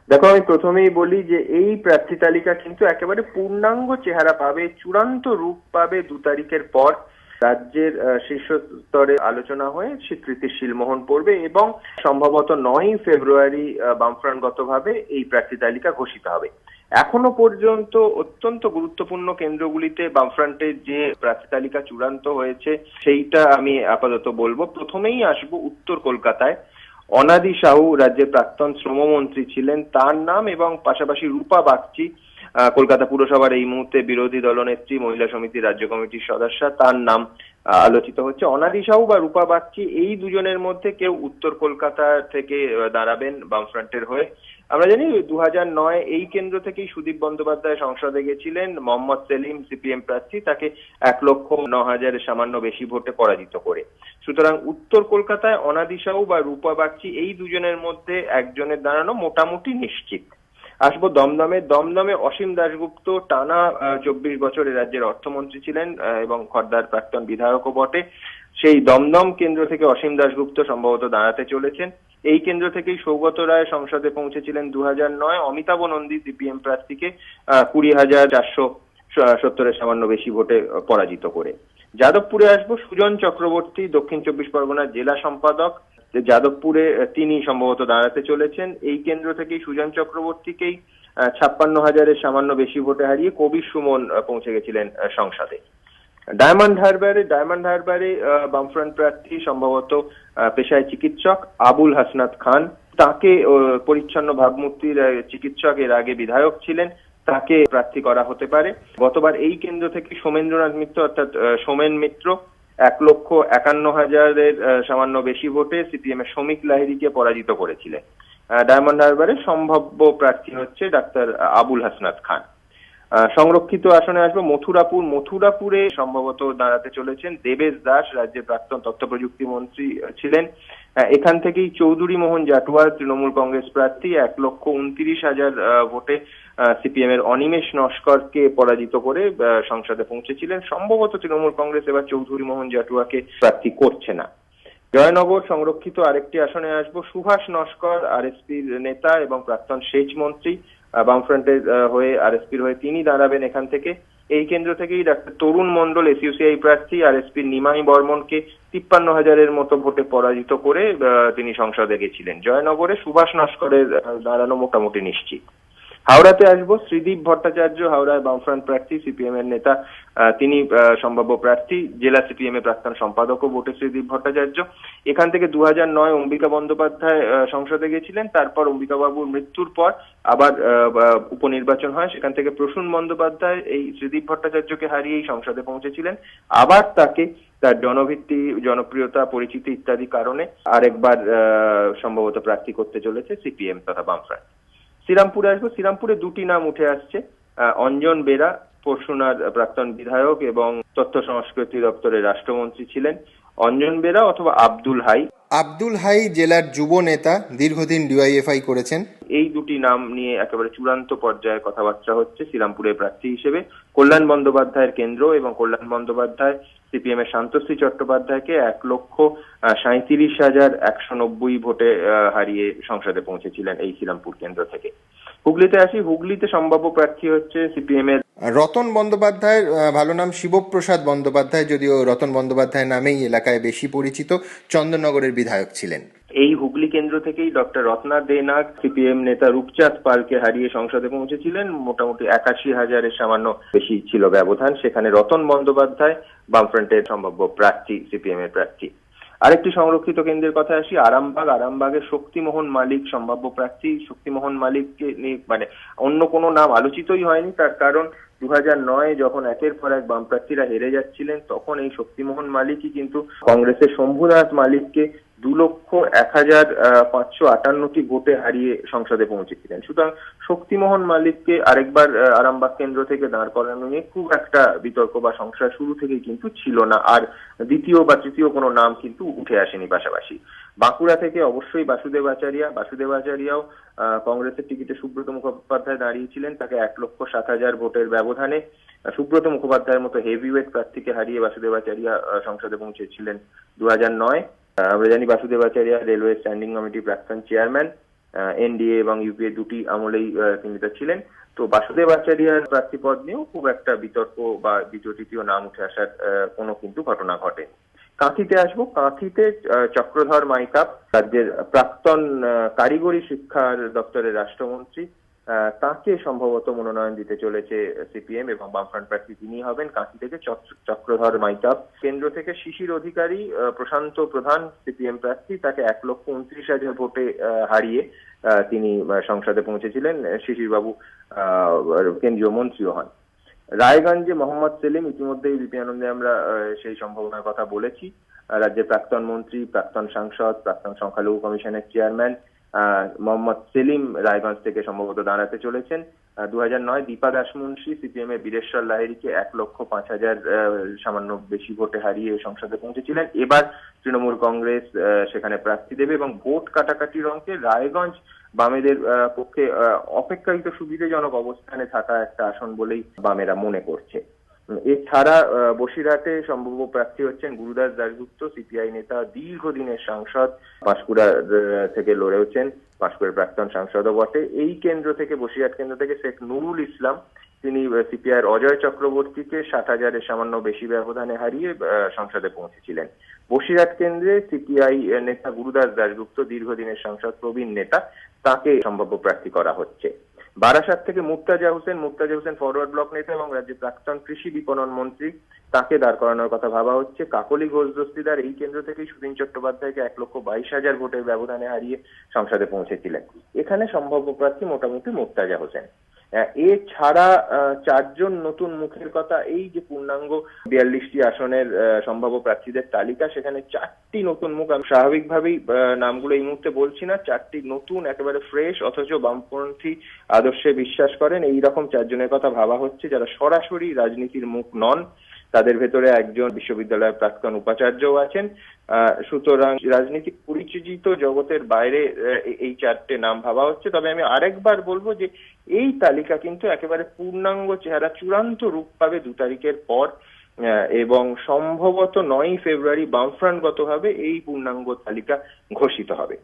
দেখো, আমি প্রথমেই বলি যে এই প্রার্থী তালিকা কিন্তু একেবারে পূর্ণাঙ্গ চেহারা পাবে, চূড়ান্ত রূপ পাবে 2 তারিখের পর। রাজ্যের শীর্ষ স্তরে আলোচনা হয়ে স্বীকৃতির শিলমোহর পড়বে এবং সম্ভবত 9ই ফেব্রুয়ারি বামফ্রন্টগতভাবে এই প্রার্থী তালিকা ঘোষিত হবে। এখনো পর্যন্ত অত্যন্ত গুরুত্বপূর্ণ কেন্দ্রগুলিতে বামফ্রন্টের যে প্রার্থী তালিকা চূড়ান্ত হয়েছে সেইটা আমি আপাতত বলবো। প্রথমেই আসবো উত্তর কলকাতায়। অনাদি সাহু রাজ্যের প্রাক্তন শ্রমমন্ত্রী ছিলেন, তার নাম এবং পাশাপাশি রূপা বাগচি কলকাতা পুরসভার এই মুহূর্তে বিরোধী দলনেত্রী, মহিলা সমিতির রাজ্য কমিটির সদস্য, তার নাম আলোচিত হচ্ছে। অনাদি সাহু বা রূপা বাগচি এই দুজনের মধ্যে কেউ উত্তর কলকাতা থেকে দাঁড়াবেন বামফ্রন্টের হয়ে। আমরা জানি 2009 এই কেন্দ্র থেকেই সুদীপ বন্দ্যোপাধ্যায় সংসদে গেছিলেন। মোহাম্মদ সেলিম সিপিএম প্রার্থী, তাকে 1,09,000 সামান্য বেশি ভোটে পরাজিত করে। সুতরাং উত্তর কলকাতায় অনাদি সাহু বা রূপা বাগচি এই দুজনের মধ্যে একজনের দাঁড়ানো মোটামুটি নিশ্চিত। আসবো দমদমে। দমদমে অসীম দাশগুপ্ত টানা 24 বছর এ রাজ্যের অর্থমন্ত্রী ছিলেন এবং খড়দার প্রাক্তন বিধায়কও বটে। সেই দমদম কেন্দ্র থেকে অসীম দাশগুপ্ত সম্ভবত দাঁড়াতে চলেছেন। এই কেন্দ্র থেকেই সৌগত রায় সংসদে পৌঁছেছিলেন 2009। অমিতাভ নন্দী সিপিএম প্রার্থীকে 20,470 সামান্য বেশি ভোটে পরাজিত করে। যাদবপুরে আসবো। সুজন চক্রবর্তী দক্ষিণ 24 পরগনার জেলা সম্পাদক, যাদবপুরে তিনি সম্ভবত দাঁড়াতে চলেছেন। এই কেন্দ্র থেকেই সুজন চক্রবর্তীকেই 56,000 সামান্য বেশি ভোটে হারিয়ে কবির সুমন পৌঁছে গেছিলেন সংসদে। ডায়মন্ড হারবারে বামফ্রন্ট প্রার্থী সম্ভবত পেশায় চিকিৎসক আবুল হাসনাত খান। তাকে পরিচ্ছন্ন ভাবমূর্তির চিকিৎসক, এর আগে বিধায়ক ছিলেন, তাকে প্রার্থী করা হতে পারে। গতবার এই কেন্দ্র থেকে সোমেন্দ্রনাথ মিত্র অর্থাৎ সোমেন মিত্র 1,51,000 সামান্য বেশি ভোটে সিপিএম এর শ্রমিক লাহিড়ীকে পরাজিত করেছিলেন। ডায়মন্ড হারবারের সম্ভাব্য প্রার্থী হচ্ছে ডাক্তার আবুল হাসনাত খান। সংরক্ষিত আসনে আসবো মথুরাপুরে সম্ভবত দাঁড়াতে চলেছেন দেবেশ দাস, রাজ্যের প্রাক্তন তথ্য প্রযুক্তি মন্ত্রী ছিলেন। এখান থেকেই চৌধুরী মোহন জাটুয়াল তৃণমূল কংগ্রেস প্রার্থী 1,29,000 ভোটে সিপিএম এর অনিমেষ নস্করকে পরাজিত করে সংসদে পৌঁছেছিলেন। সম্ভবত তৃণমূল কংগ্রেস এবার চৌধুরী মোহন জাটুয়াকে প্রার্থী করছে না। জয়নগর সংরক্ষিত আরেকটি আসনে আসবো। সুভাষ নস্কর আরএসপির নেতা এবং প্রাক্তন সেচ মন্ত্রী, বামফ্রন্টের হয়ে আরএসপির হয়ে তিনি দাঁড়াবেন এখান থেকে। এই কেন্দ্র থেকেই ডাক্তার তরুণ মণ্ডল এসইউসিআই প্রার্থী আরএসপির নিমাই বর্মনকে 53,000 মতো ভোটে পরাজিত করে তিনি সংসদে গেছিলেন। জয়নগরে সুভাষ নস্করের দাঁড়ানো মোটামুটি নিশ্চিত। হাওড়াতে আসবো। শ্রীদীপ ভট্টাচার্য হাওড়ায় বামফ্রন্ট প্রার্থী, সিপিএম এর নেতা, তিনি সম্ভাব্য প্রার্থী। জেলা সিপিএম এর প্রাক্তন সম্পাদকও বটে শ্রীদীপ ভট্টাচার্য। এখান থেকে 2009 অম্বিকা বন্দ্যোপাধ্যায় সংসদে গেছিলেন। তারপর অম্বিকা বাবুর মৃত্যুর পর আবার উপনির্বাচন হয়, সেখান থেকে প্রসূন বন্দ্যোপাধ্যায় এই শ্রীদীপ ভট্টাচার্যকে হারিয়েই সংসদে পৌঁছেছিলেন। আবার তাকে তার জনভিত্তি, জনপ্রিয়তা, পরিচিতি ইত্যাদি কারণে আরেকবার সম্ভবত প্রার্থী করতে চলেছে সিপিএম তথা বামফ্রন্ট। শ্রীরামপুরে আসবো। শ্রীরামপুরে দুটি নাম উঠে আসছে। অঞ্জন বেরা পরশুনার প্রাক্তন বিধায়ক এবং তথ্য সংস্কৃতি দপ্তরের রাষ্ট্রমন্ত্রী ছিলেন। অঞ্জন বেরা অথবা আব্দুল হাই জেলার যুব নেতা, দীর্ঘদিন ডিওয়াইএফআই করেছেন। এই দুটি নাম নিয়ে একেবারে চূড়ান্ত পর্যায়ে কথাবার্তা হচ্ছে সিরামপুরের প্রার্থী হিসেবে। কল্যাণ বন্দ্যোপাধ্যায়ের কেন্দ্র এবং কল্যাণ বন্দ্যোপাধ্যায় সিপিএম এর শান্তশ্রী চট্টোপাধ্যায়কে 1,37,190 ভোটে হারিয়ে সংসদে পৌঁছেছিলেন এই শ্রীরামপুর কেন্দ্র থেকে। হুগলিতে আসি। হুগলিতে সম্ভাব্য প্রার্থী হচ্ছে সিপিএম এর রতন বন্দ্যোপাধ্যায়ের ভালো নাম শিবপ্রসাদ বন্দ্যোপাধ্যায়, যদিও রতন বন্দ্যোপাধ্যায় নামেই এলাকায় বেশি পরিচিত, চন্দননগরের বিধায়ক ছিলেন। এই হুগলি কেন্দ্র থেকেই ডক্টর রত্না দে নাগ সিপিএম নেতা রূপচাঁদ পালকে হারিয়ে সংসদে পৌঁছেছিলেন। মোটামুটি 81,000 সামান্য বেশি ছিল ব্যবধান। সেখানে রতন বন্দ্যোপাধ্যায় বামফ্রন্টের সম্ভাব্য প্রার্থী, সিপিএম এর প্রার্থী। আরেকটি সংরক্ষিত কেন্দ্রের কথা আসি। আরামবাগে শক্তিমোহন মালিক সম্ভাব্য প্রার্থী। শক্তিমোহন মালিককে নিয়ে অন্য কোনো নাম আলোচিতই হয়নি। তার কারণ 2009 যখন একের পর এক বাম প্রার্থীরা হেরে যাচ্ছিলেন, তখন এই শক্তিমোহন মালিকই কিন্তু কংগ্রেসের শম্ভুনাথ মালিককে 2,01,558টি ভোটে হারিয়ে সংসদে পৌঁছেছিলেন। সুতরাং শক্তিমোহন মালিককে আরেকবার আরামবাগ কেন্দ্র থেকে দাঁড় করানো নিয়ে খুব একটা বিতর্ক বা সংশয় শুরু থেকেই কিন্তু ছিল না। আর দ্বিতীয় বা তৃতীয় কোনো নাম কিন্তু উঠে আসেনি পাশাপাশি। বাঁকুড়া থেকে অবশ্যই বাসুদেব আচারিয়াও কংগ্রেসের টিকিটে সুব্রত মুখোপাধ্যায় দাঁড়িয়েছিলেন, তাকে 1,07,000 ভোটের ব্যবধানে। সুব্রত মুখোপাধ্যায়ের মতো হেভিওয়েট প্রার্থীকে হারিয়ে বাসুদেব আচারিয়া সংসদে পৌঁছেছিলেন 2009। আমরা জানি বাসুদেব আচারিয়া রেলওয়ে স্ট্যান্ডিং কমিটির প্রাক্তন চেয়ারম্যান। এনডিএ এবং ইউপিএ দুটি আমলেই তিনি তা ছিলেন। তো বাসুদেব আচারিয়ার প্রার্থী পদ নিয়েও খুব একটা বিতর্ক বা দ্বিতীয় তৃতীয় নাম উঠে আসার কোনো কিন্তু ঘটনা ঘটেনি। কাঁথিতে আসবো। কাঁথিতে চক্রধর মাইকাপ, রাজ্যের প্রাক্তন কারিগরি শিক্ষার দপ্তরের রাষ্ট্রমন্ত্রী, তাকে সম্ভবত মনোনয়ন দিতে চলেছে সিপিএম এবং বামফ্রন্ট প্রার্থী তিনি হবেন। কাঁথি থেকে চক্রধর মাইকাপ। কেন্দ্র থেকে শিশির অধিকারী, প্রশান্ত প্রধান সিপিএম প্রার্থী, তাকে 1,29,000 ভোটে হারিয়ে তিনি সংসদে পৌঁছেছিলেন। শিশির বাবু কেন্দ্রীয় মন্ত্রীও হন। রায়গঞ্জে মোহাম্মদ সেলিম, ইতিমধ্যেই বিপি আনন্দে আমরা সেই সম্ভাবনার কথা বলেছি। রাজ্যের প্রাক্তন মন্ত্রী, প্রাক্তন সাংসদ, প্রাক্তন সংখ্যালঘু কমিশনের চেয়ারম্যান মোহাম্মদ সেলিম রায়গঞ্জ থেকে সম্ভবত দাঁড়াতে চলেছেন। 2009 দীপা দাসমুন্সী সিপিএম এর বীরেশ্বর লাহিড়ীকে 1,05,000 সামান্য বেশি ভোটে হারিয়ে সংসদে পৌঁছেছিলেন। এবার তৃণমূল কংগ্রেস সেখানে প্রার্থী দেবে এবং ভোট কাটাকাটির অঙ্কে রায়গঞ্জ বামেদের পক্ষে অপেক্ষাকৃত সুবিধাজনক অবস্থানে থাকা একটা আসন বলেই বামেরা মনে করছে। এছাড়া বসিরহাটে সম্ভাব্য প্রার্থী হচ্ছেন গুরুদাস দাশগুপ্ত, সিপিআই নেতা, দীর্ঘদিনের সাংসদ, পাঁশকুড়া থেকে লড়েছেন, পাঁশকুড়ার প্রাক্তন সাংসদও বটে। এই কেন্দ্র থেকে, বসিরহাট কেন্দ্র থেকে শেখ নুরুল ইসলাম, তিনি সিপিআইয়ের অজয় চক্রবর্তীকে 60,000-এর সামান্য বেশি ব্যবধানে হারিয়ে সংসদে পৌঁছেছিলেন। বসিরহাট কেন্দ্রে সিপিআই নেতা গুরুদাস দাশগুপ্ত, দীর্ঘদিনের সাংসদ, প্রবীণ নেতা, তাকে সম্ভাব্য প্রার্থী করা হচ্ছে। বারাসাত থেকে মুর্তাজা হোসেন ফরওয়ার্ড ব্লক নেতা এবং রাজ্যের প্রাক্তন কৃষি বিপণন মন্ত্রী, তাকে দাঁড় করানোর কথা ভাবা হচ্ছে। কাকলি ঘোষ দস্তিদার এই কেন্দ্র থেকেই সুদিন চট্টোপাধ্যায়কে 1,22,000 ভোটের ব্যবধানে হারিয়ে সংসদে পৌঁছেছিলেন। এখানে সম্ভাব্য প্রার্থী মোটামুটি মুর্তাজা হোসেন। এছাড়া 4 জন নতুন মুখের কথা। এই যে পূর্ণাঙ্গ 42টি আসনের সম্ভাব্য প্রার্থীদের তালিকা, সেখানে 4টি নতুন মুখ। আমি স্বাভাবিকভাবেই নামগুলো এই মুহূর্তে বলছি না। 4টি নতুন, একেবারে ফ্রেশ, অথচ বামপন্থী আদর্শে বিশ্বাস করেন, এইরকম 4 জনের কথা ভাবা হচ্ছে, যারা সরাসরি রাজনীতির মুখ নন। তাদের ভেতরে একজন বিশ্ববিদ্যালয়ের প্রাক্তন উপাচার্যও আছেন। সুতরাং রাজনীতি পরিচিত জগতের বাইরে এই 4টে নাম ভাবা হচ্ছে। তবে আমি আরেকবার বলবো যে এই তালিকা কিন্তু একেবারে পূর্ণাঙ্গ চেহারা, চূড়ান্ত রূপ পাবে 2 তারিখের পর, এবং সম্ভবত 9ই ফেব্রুয়ারি বামফ্রন্টগতভাবে এই পূর্ণাঙ্গ তালিকা ঘোষিত হবে।